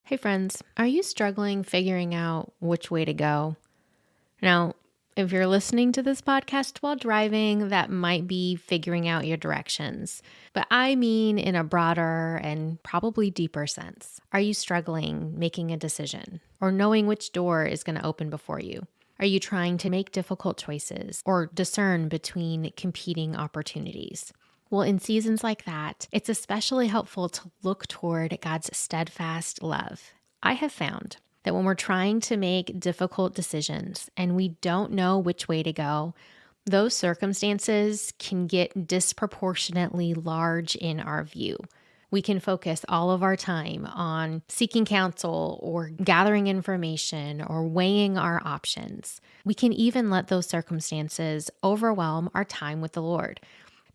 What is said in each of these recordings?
Hey friends, are you struggling figuring out which way to go? Now, if you're listening to this podcast while driving, that might be figuring out your directions. But I mean in a broader and probably deeper sense. Are you struggling making a decision or knowing which door is going to open before you? Are you trying to make difficult choices or discern between competing opportunities? Well, in seasons like that, it's especially helpful to look toward God's steadfast love. I have found that when we're trying to make difficult decisions and we don't know which way to go, those circumstances can get disproportionately large in our view. We can focus all of our time on seeking counsel or gathering information or weighing our options. We can even let those circumstances overwhelm our time with the Lord.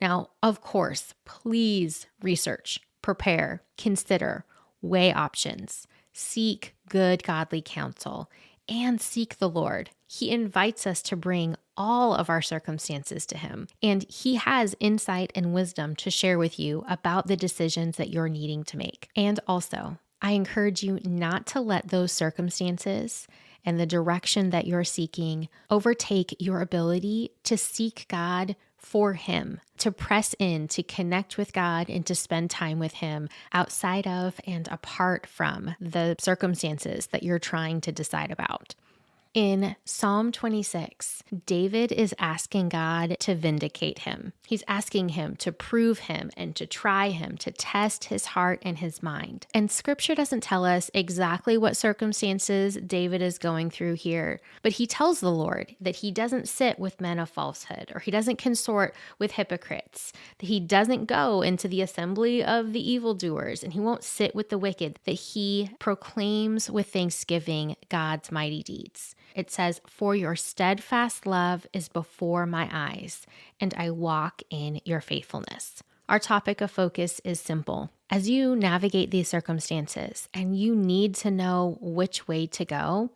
Now, of course, please research, prepare, consider, weigh options, seek good godly counsel, and seek the Lord. He invites us to bring all of our circumstances to Him, and He has insight and wisdom to share with you about the decisions that you're needing to make. And also, I encourage you not to let those circumstances and the direction that you're seeking overtake your ability to seek God for Him, to press in, to connect with God, and to spend time with Him outside of and apart from the circumstances that you're trying to decide about. In Psalm 26, David is asking God to vindicate him. He's asking Him to prove Him and to try Him, to test his heart and his mind. And Scripture doesn't tell us exactly what circumstances David is going through here, but he tells the Lord that he doesn't sit with men of falsehood, or he doesn't consort with hypocrites, that he doesn't go into the assembly of the evildoers, and he won't sit with the wicked, that he proclaims with thanksgiving God's mighty deeds. It says, "For your steadfast love is before my eyes, and I walk in your faithfulness." Our topic of focus is simple. As you navigate these circumstances and you need to know which way to go,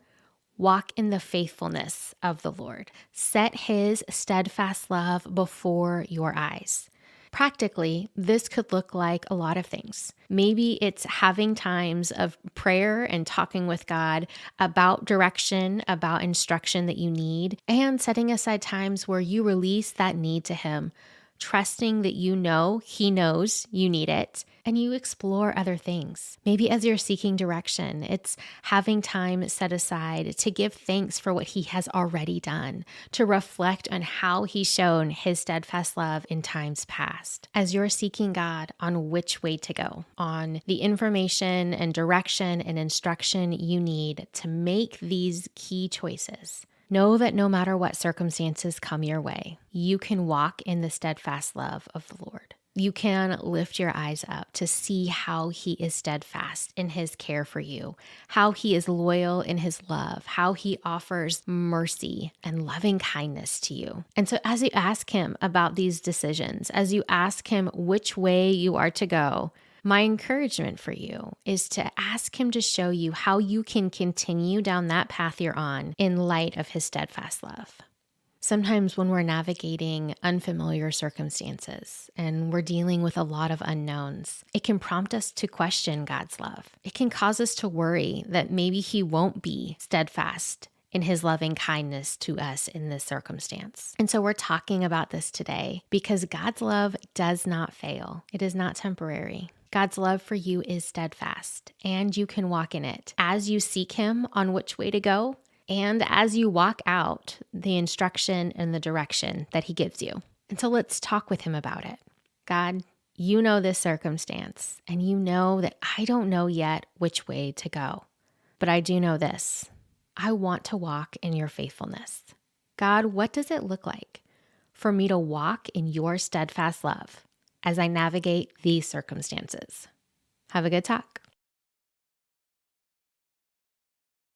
walk in the faithfulness of the Lord. Set His steadfast love before your eyes. Practically, this could look like a lot of things. Maybe it's having times of prayer and talking with God about direction, about instruction that you need, and setting aside times where you release that need to Him, trusting that you know He knows you need it, and you explore other things. Maybe as you're seeking direction, it's having time set aside to give thanks for what He has already done, to reflect on how He's shown His steadfast love in times past. As you're seeking God on which way to go, on the information and direction and instruction you need to make these key choices, know that no matter what circumstances come your way, you can walk in the steadfast love of the Lord. You can lift your eyes up to see how He is steadfast in His care for you, how He is loyal in His love, how He offers mercy and loving kindness to you. And so as you ask Him about these decisions, as you ask Him which way you are to go, my encouragement for you is to ask Him to show you how you can continue down that path you're on in light of His steadfast love. Sometimes when we're navigating unfamiliar circumstances and we're dealing with a lot of unknowns, it can prompt us to question God's love. It can cause us to worry that maybe He won't be steadfast in His loving kindness to us in this circumstance. And so we're talking about this today because God's love does not fail. It is not temporary. God's love for you is steadfast, and you can walk in it as you seek Him on which way to go, and as you walk out the instruction and the direction that He gives you. And so let's talk with Him about it. God, you know this circumstance, and you know that I don't know yet which way to go. But I do know this. I want to walk in your faithfulness. God, what does it look like for me to walk in your steadfast love as I navigate these circumstances? Have a good talk.